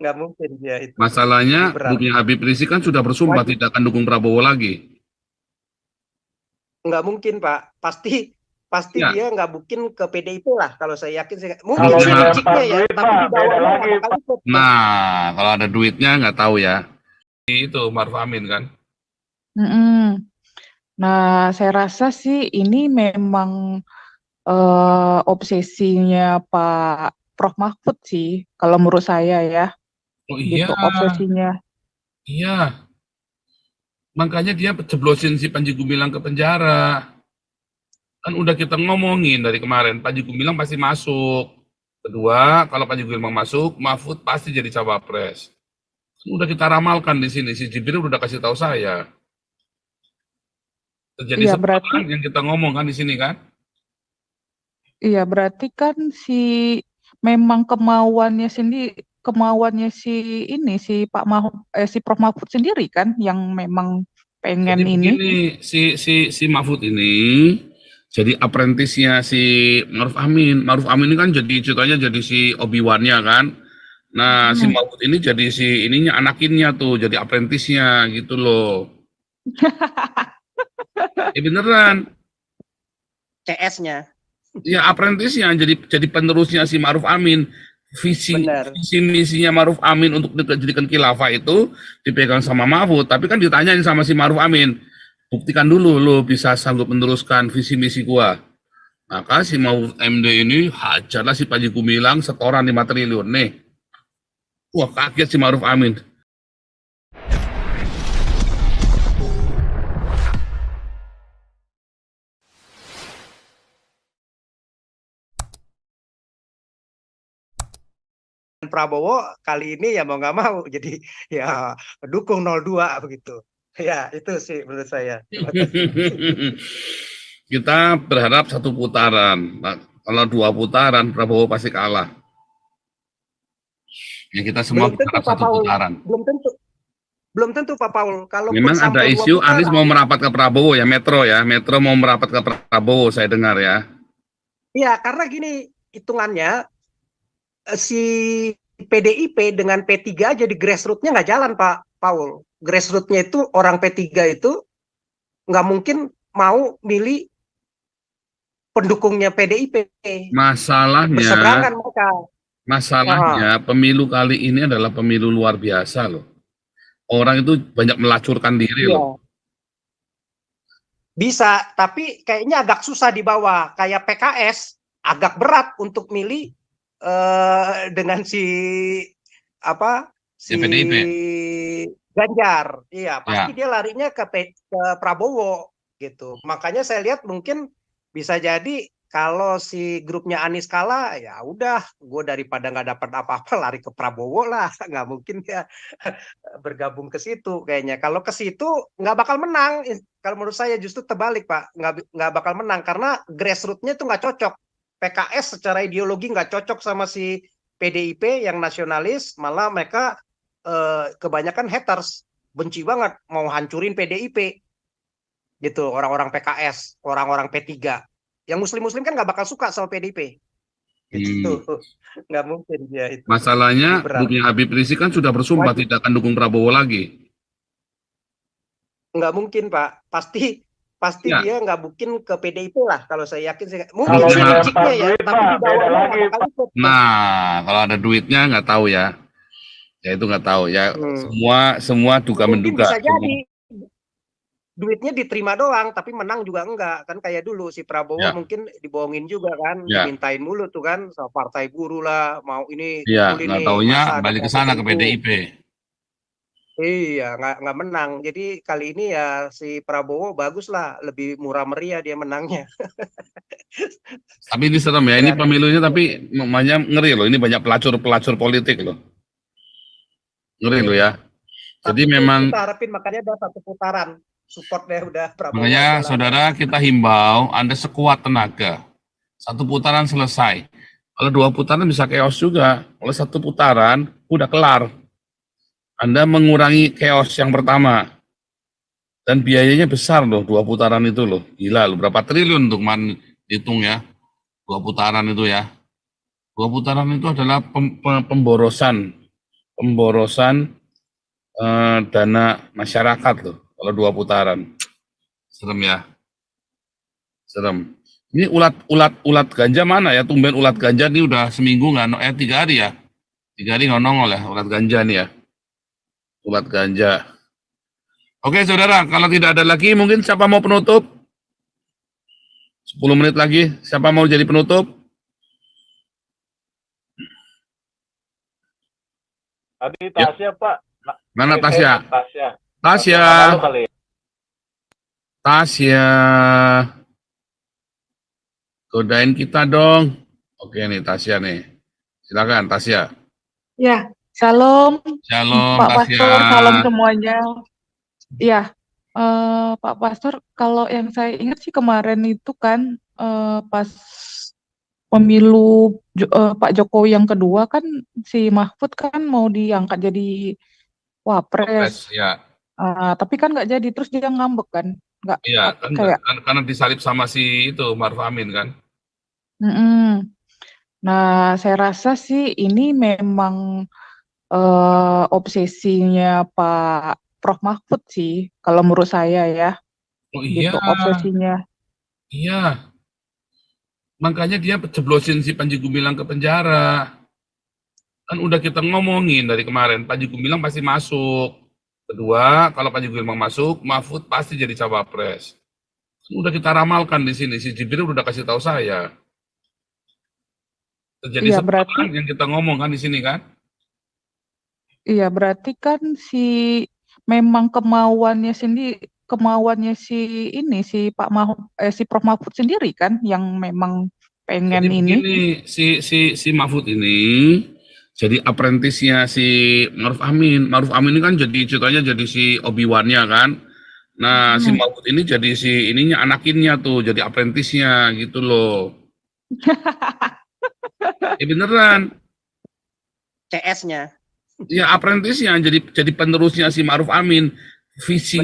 nggak mungkin dia itu. Masalahnya Gibran. grupnya Habib Rizik kan sudah bersumpah Wajib. tidak akan dukung Prabowo lagi. Nggak mungkin, Pak. Pasti pasti Ya, dia nggak mungkin ke PDIP lah. Kalau saya yakin sih. Mungkin grupnya sih Ha- logiknya ya, duit tapi mah di beda bawahnya lagi. nggak bakal ikut. Nah, kalau ada duitnya nggak tahu ya. Itu Maruf Amin kan. Mm-mm. Nah, saya rasa sih ini memang obsesinya Pak Prof Mahfud sih, kalau menurut saya ya, Oh iya, gitu obsesinya. iya. Makanya dia jeblosin si Panji Gumilang ke penjara. Kan udah kita ngomongin dari kemarin, Panji Gumilang pasti masuk. Kedua, kalau Panji Gumilang masuk, Mahfud pasti jadi cawapres. Udah kita ramalkan di sini, si Jibril udah kasih tahu saya. Terjadi Iya, semua berarti kan yang kita ngomong kan di sini kan. berarti kan memang kemauannya si ini si si Prof Mahfud sendiri kan yang memang Jadi pengen ini. begini, si Mahfud ini jadi apprentice-nya si Maruf Amin. Maruf Amin ini kan jadi ceritanya jadi si Obi-Wan-nya kan. Nah, si Hmm. Mahfud ini jadi si ininya anakinnya tuh, jadi apprentice-nya gitu loh. Beneran. CS-nya. Ya apprentice-nya jadi penerusnya si Maruf Amin. Visi Benar. misinya Maruf Amin untuk dijadikan khilafah itu dipegang sama Mahfud, tapi kan ditanyain sama si Maruf Amin, buktikan dulu lo bisa sanggup meneruskan visi misi gua. Maka si Mahfud MD ini hajarlah si Panji Gumilang setoran 5 triliun nih. Wah, kaget si Maruf Amin. Prabowo kali ini ya mau nggak mau jadi ya dukung 02 begitu. Ya itu sih menurut saya. Terima kasih. Kita berharap satu putaran. Nah, kalau 2 putaran Prabowo pasti kalah. Ya kita semua Belum tentu berharap Pak satu Paul. putaran. Belum tentu Pak Paul. Kalau Memang ada sampai 2 isu Anies putaran. mau merapat ke Prabowo ya, Metro ya. Metro mau merapat ke Prabowo, saya dengar ya. Iya, karena gini hitungannya si PDIP dengan P3 aja di grassroots-nya nggak jalan Pak Paul. Grassroots-nya itu orang P3 itu nggak mungkin mau milih pendukungnya PDIP. Berseberangan mereka. Masalahnya pemilu kali ini adalah pemilu luar biasa loh. Orang itu banyak melacurkan diri Iya. loh. Bisa, tapi kayaknya agak susah di bawah. Kayak PKS agak berat untuk milih dengan si PDIP. Ganjar. Iya, pasti dia larinya ke Prabowo gitu. Makanya saya lihat mungkin bisa jadi kalau si grupnya Anies kalah, ya udah, gue daripada nggak dapat apa-apa lari ke Prabowo lah, nggak mungkin ya bergabung ke situ kayaknya. Kalau ke situ nggak bakal menang. Kalau menurut saya justru terbalik Pak, nggak bakal menang karena grassroots-nya itu nggak cocok. PKS secara ideologi nggak cocok sama si PDIP yang nasionalis, malah mereka kebanyakan haters, benci banget, mau hancurin PDIP gitu, orang-orang PKS, orang-orang P3. Yang muslim-muslim kan nggak bakal suka sama PDIP gitu. Nggak mungkin dia itu. Masalahnya grupnya Habib Rizik kan sudah bersumpah tidak akan dukung Prabowo lagi. Nggak mungkin Pak, pasti Ya. dia nggak mungkin ke PDIP lah. Kalau saya yakin sih mungkin Kalau sih logiknya ya, duit tapi mah di beda bawahnya lagi. nggak bakal ikut. Nah, kalau ada duitnya nggak tahu ya. Ya itu nggak tahu ya. Semua duga Mungkin menduga. bisa jadi duitnya diterima doang, tapi menang juga enggak. Kan kayak dulu si Prabowo mungkin dibohongin juga kan, dimintain mulu tuh kan, sama partai buruh lah, mau ini Iya, nggak taunya balik ke sana ke PDIP. Iya, nggak menang. Jadi kali ini ya si Prabowo bagus lah, lebih murah meriah dia menangnya. Tapi ini serem ya, ini pemilunya tapi namanya ngeri loh, ini banyak pelacur politik loh. Ngeri loh ya. Jadi memang kita harapin makanya ada satu putaran. Support deh udah Prabowo. Makanya saudara kita himbau Anda sekuat tenaga. 1 putaran selesai. Kalau 2 putaran bisa chaos juga. Kalau 1 putaran udah kelar. Anda mengurangi chaos yang pertama. Dan biayanya besar loh 2 putaran itu loh. Gila loh, berapa triliun untuk hitung ya. 2 putaran itu ya. 2 putaran itu adalah pemborosan pemborosan dana masyarakat loh, kalau 2 putaran. Serem ya, serem. Ini ulat ganja mana ya? Tumben ulat ganja ini udah seminggu nggak, 3 hari ya? 3 hari nggak nongol ya, ulat ganja nih ya. Ulat ganja. Oke saudara, kalau tidak ada lagi, mungkin siapa mau penutup? 10 menit lagi, siapa mau jadi penutup? Tadi Tasya Pak. Mana Tasya? Tasya. Tasya. Kali. Tasya. Godain kita dong. Oke nih Tasya nih. Silakan Tasya. Ya, shalom Shalom Pak Tasya. Pastor, salam semuanya. Ya, Pak Pastor, kalau yang saya ingat sih kemarin itu kan pas pemilu Pak Jokowi yang kedua kan si Mahfud kan mau diangkat jadi wapres. Ya. Tapi kan nggak jadi, terus dia ngambek kan, nggak Iya, kan kayak. karena disalib sama si itu Maruf Amin kan. Nah, saya rasa sih ini memang obsesinya Pak Prof Mahfud sih, kalau menurut saya ya, Oh iya, gitu obsesinya. iya. Makanya dia jeblosin si Panji Gumilang ke penjara. Kan udah kita ngomongin dari kemarin, Panji Gumilang pasti masuk. Kedua, kalau Panji Gumilang masuk, Mahfud pasti jadi cawapres. Udah kita ramalkan di sini, si Jibril udah kasih tahu saya. Terjadi Iya, semua berarti kan yang kita ngomong kan di sini kan. iya berarti kan memang kemauannya si ini si si Prof Mahfud sendiri kan yang memang pengen Jadi ini. begini, si Mahfud ini jadi apprentice-nya si Maruf Amin. Maruf Amin ini kan jadi ceritanya jadi si Obi-Wan-nya kan. Nah, si Mahfud ini jadi si ininya anakinnya tuh, jadi apprentice-nya gitu loh. Ya beneran. CS-nya. Ya apprentice-nya jadi penerusnya si Maruf Amin. Visi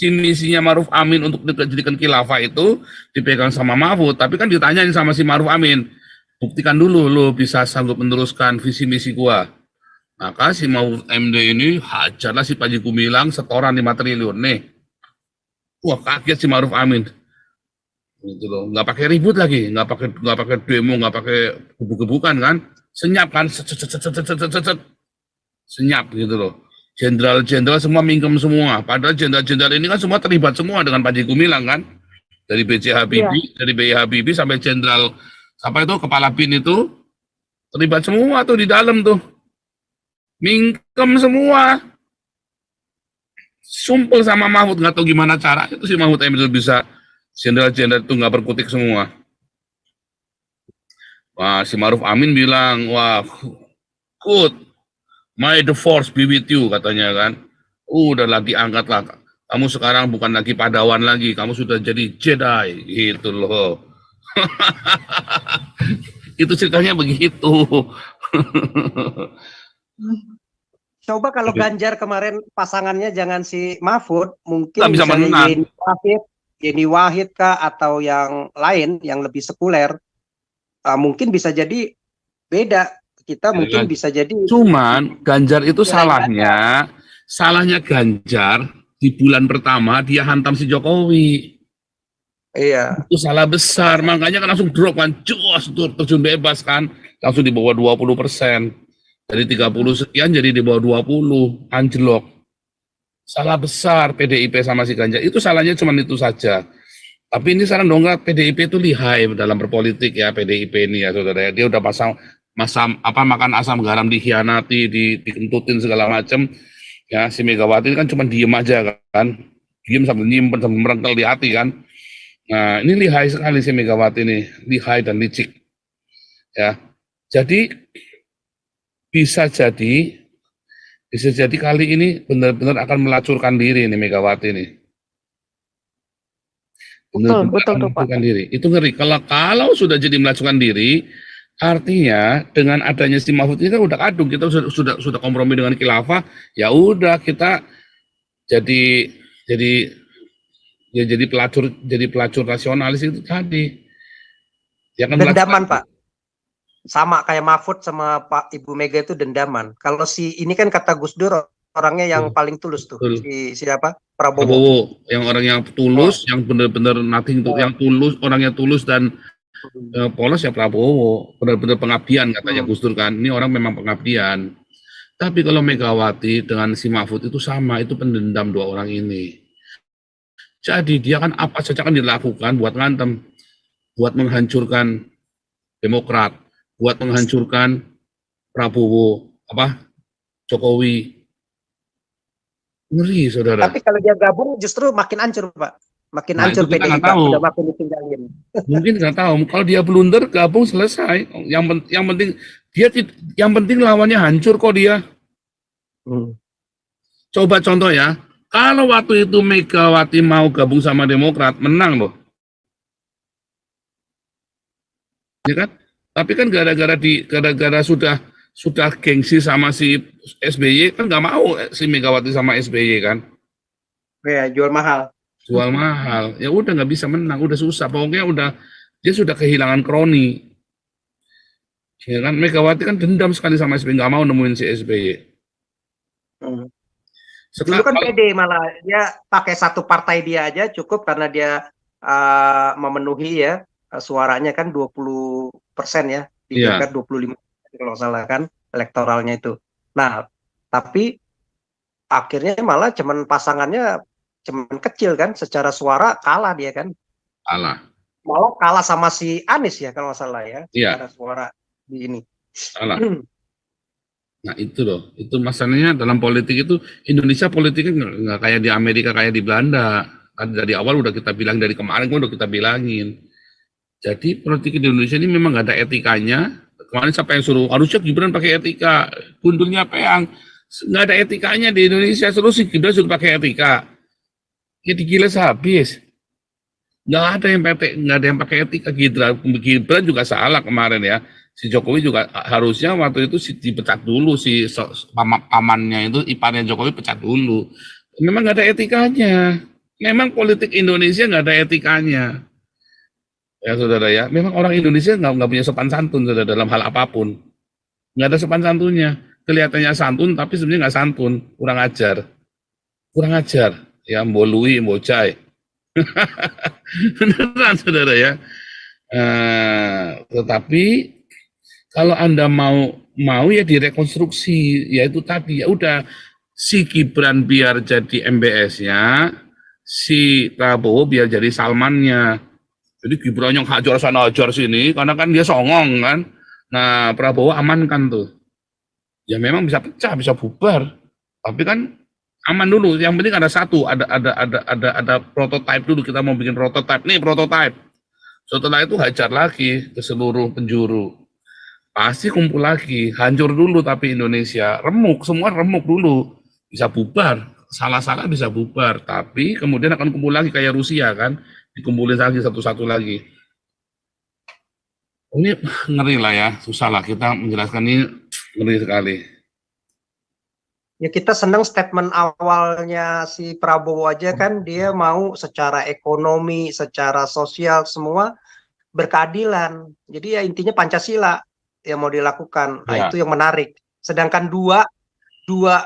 misinya Maruf Amin untuk dijadikan khilafah itu dipegang sama Mahfud, tapi kan ditanyain sama si Maruf Amin, buktikan dulu lo bisa sanggup meneruskan visi misi gua. Maka si Mahfud MD ini hajarlah si Panji Gumilang setoran 5 triliun nih. Wah kaget si Maruf Amin. Gitu loh, nggak pakai ribut lagi, nggak pakai demo, nggak pakai gebuk-gebukan kan, senyap kan, senyap gitu loh. Jenderal-jenderal semua mingkem semua. Padahal jenderal-jenderal ini kan semua terlibat semua dengan Panji Gumilang kan. Dari BJ Habibie, dari BJ Habibie sampai jenderal apa itu kepala BIN itu terlibat semua tuh di dalam tuh. Mingkem semua. Sumpel sama Mahfud, nggak tahu gimana cara itu si Mahfud MD bisa jenderal-jenderal itu nggak berkutik semua. Wah, si Maruf Amin bilang, wah, good. May the force be with you, katanya kan. Udah lagi angkat lah. Kamu sekarang bukan lagi Padawan lagi, kamu sudah jadi Jedi, gitu loh. Itu ceritanya begitu. Coba kalau Ganjar kemarin pasangannya jangan si Mahfud, mungkin bisa misalnya Yeni Wahid kah atau yang lain yang lebih sekuler, mungkin bisa jadi beda. Kita mungkin bisa jadi. Cuman Ganjar itu salahnya Ganjar di bulan pertama dia hantam si Jokowi. Iya. Itu salah besar, makanya kan langsung drop kan, jos terjun bebas kan, langsung di bawah 20%. Dari 30 sekian jadi di bawah 20, anjlok. Salah besar PDIP sama si Ganjar. Itu salahnya cuma itu saja. Tapi ini sekarang dongkrak PDIP itu lihai dalam berpolitik ya, PDIP ini ya saudara. Dia udah makan asam garam, dikhianati, dikentutin segala macam. Ya, si Megawati kan cuma diem aja kan. Diem sambil nyimpen, sambil merengkel di hati kan. Nah, ini lihai sekali si Megawati ini, lihai dan licik. Ya. Jadi bisa jadi kali ini benar-benar akan melacurkan diri nih Megawati nih. Betul Pak. Diri. Itu ngeri. Kalau sudah jadi melacurkan diri, artinya dengan adanya si Mahfud ini kan udah kadung, kita sudah kompromi dengan khilafah, ya udah kita jadi pelacur nasionalis itu tadi. Ya kan dendaman Pak. sama kayak Mahfud sama Pak Ibu Mega itu dendaman. Kalau si ini kan kata Gus Dur orangnya yang paling tulus tuh. Betul. Siapa? Prabowo. Prabowo, yang orang yang tulus, yang benar-benar nothing tuh, yang tulus, orangnya tulus dan polos ya Prabowo, benar-benar pengabdian katanya Gus Dur kan. Ini orang memang pengabdian. Tapi kalau Megawati dengan si Mahfud itu sama, itu pendendam dua orang ini. Jadi dia kan apa saja kan dilakukan buat ngantem, buat menghancurkan Demokrat, buat menghancurkan Prabowo, Jokowi. Ngeri, saudara. Tapi kalau dia gabung justru makin hancur, Pak. Makin hancur PDIP, udah makin ditinggalin. Mungkin nggak tahu. Kalau dia blunder, gabung selesai. Yang penting yang penting lawannya hancur kok dia. Coba contoh ya. Kalau waktu itu Megawati mau gabung sama Demokrat, menang loh. Ya kan? Tapi kan gara-gara sudah gengsi sama si SBY, kan nggak mau si Megawati sama SBY kan. Ya, jual mahal. Ya udah nggak bisa menang, udah susah. Pokoknya dia sudah kehilangan kroni. Ya kan, Megawati kan dendam sekali sama SBY, nggak mau nemuin si SBY. Dulu kan pede malah, dia pakai satu partai dia aja cukup karena dia memenuhi ya suaranya kan 20% ya, di tingkat 25 kalau salah kan elektoralnya itu. Nah, tapi akhirnya malah pasangannya cuman kecil kan, secara suara kalah dia kan. Malah kalah sama si Anies ya kalau nggak salah ya, secara suara di ini. Nah itu loh, itu masalahnya dalam politik itu, Indonesia politiknya nggak kayak di Amerika, kayak di Belanda. Kan dari awal udah kita bilang, dari kemarin udah kita bilangin. Jadi politik di Indonesia ini memang nggak ada etikanya. Kemarin siapa yang suruh, harusnya Gibran pakai etika, gundulnya Peang. Nggak ada etikanya di Indonesia, terus si Gibran suruh pakai etika. Ya digiles habis. Nggak ada yang pakai etika. Gibran juga salah kemarin ya. Si Jokowi juga harusnya waktu itu dipecat dulu, si pamannya itu, iparnya Jokowi pecat dulu. Memang nggak ada etikanya. Memang politik Indonesia nggak ada etikanya. Ya saudara ya, memang orang Indonesia nggak punya sopan santun saudara, dalam hal apapun. Nggak ada sopan santunnya. Kelihatannya santun tapi sebenarnya nggak santun, kurang ajar. Ya mbolui, mbocai. Beneran saudara ya. Tetapi kalau Anda mau ya direkonstruksi, yaitu tadi ya udah si Gibran biar jadi MBS-nya, si Prabowo biar jadi Salmannya. Jadi Gibran yang hajar sana hajar sini, karena kan dia songong kan. Nah Prabowo amankan tuh. Ya memang bisa pecah, bisa bubar. Tapi kan aman dulu. Yang penting ada satu, ada prototipe dulu. Kita mau bikin prototipe. Nih prototipe. Setelah itu hajar lagi ke seluruh penjuru. Pasti kumpul lagi, hancur dulu tapi Indonesia. Semua remuk dulu. Bisa bubar. Salah-salah bisa bubar. Tapi kemudian akan kumpul lagi kayak Rusia kan. Dikumpulin lagi satu-satu lagi. Ini ngeri lah ya, susah lah kita menjelaskan ini, ngeri sekali. Ya kita senang statement awalnya si Prabowo aja kan, dia mau secara ekonomi, secara sosial semua berkeadilan. Jadi ya intinya Pancasila yang mau dilakukan. Nah, itu yang menarik. Sedangkan dua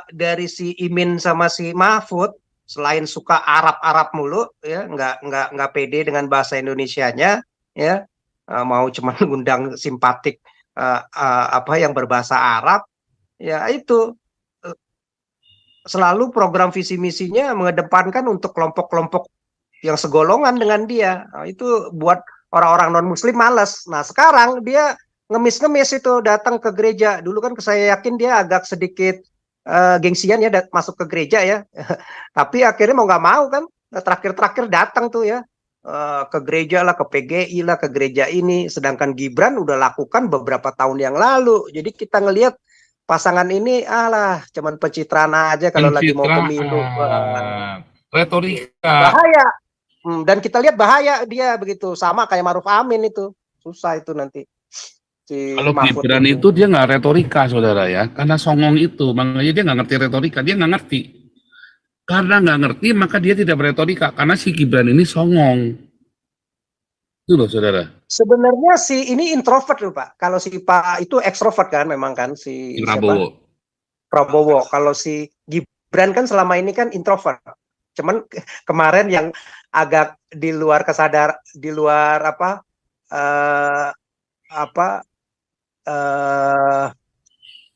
dari si Imin sama si Mahfud, selain suka Arab mulu ya, nggak pede dengan bahasa Indonesianya ya, mau cuma ngundang simpatik yang berbahasa Arab ya, itu selalu program visi misinya mengedepankan untuk kelompok-kelompok yang segolongan dengan dia. Nah, itu buat orang-orang non muslim males. Nah sekarang dia ngemis itu datang ke gereja. Dulu kan saya yakin dia agak sedikit gengsian ya masuk ke gereja ya. Tapi akhirnya mau nggak mau kan, terakhir datang tuh ya ke gereja lah, ke PGI lah, ke gereja ini. Sedangkan Gibran udah lakukan beberapa tahun yang lalu. Jadi kita ngelihat pasangan ini cuman pencitraan aja kalau lagi mau pemilu. Retorika. Bahaya. Dan kita lihat bahaya dia begitu, sama kayak Maruf Amin itu. Susah itu nanti. Kalau Gibran itu dia nggak retorika saudara ya, karena songong itu, makanya dia nggak ngerti retorika, dia nggak ngerti. Karena nggak ngerti maka dia tidak beretorika, karena si Gibran ini songong. Itu loh, saudara. Sebenarnya si ini introvert loh Pak. Kalau si Pak itu ekstrovert kan memang kan si Prabowo. Prabowo. Kalau si Gibran kan selama ini kan introvert. Cuman kemarin yang agak di luar di luar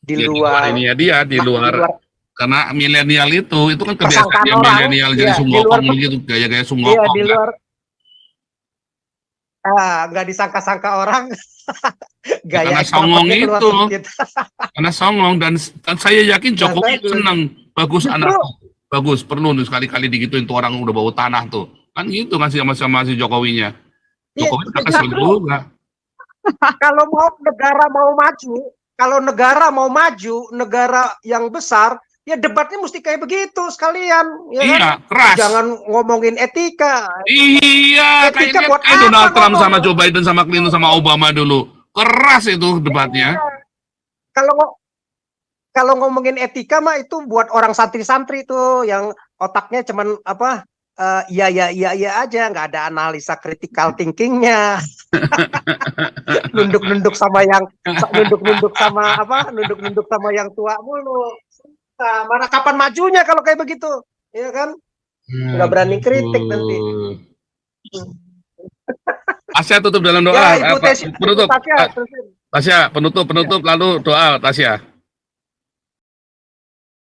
di luar ini ya dia di luar karena milenial itu kan kebiasaan persangkaan dia orang, milenial iya, jadi di sungokong luar- gitu, gaya-gaya iya sungokong. di kan. luar nggak disangka-sangka orang gaya karena songong ekstrovertnya keluar itu, sedikit. karena songong dan saya yakin Jokowi bagus. senang, bagus Justru- anak, bagus perlu nih sekali-kali digituin tuh orang udah bawa tanah tuh, kan gitu kan sama si Jokowinya. Iya, Jokowi tak kesel justru juga. kalau negara mau maju, negara yang besar, ya debatnya mesti kayak begitu sekalian, ya kan? Iya, keras. Jangan ngomongin etika. Iya, Etika kayak buat kayak apa Donald Trump ngomong? sama Joe Biden sama Clinton sama Obama dulu. Keras itu debatnya. Kalau ngomongin etika mah itu buat orang santri-santri tuh yang otaknya cuman iya aja, nggak ada analisa critical thinkingnya. nunduk-nunduk sama yang tua mulu. Nah, mana kapan majunya kalau kayak begitu, ya kan? Nggak berani kritik nanti. Tasya tutup dalam doa. Ya, Ibu Tasya, penutup. Tasya, Tasya penutup lalu doa Tasya.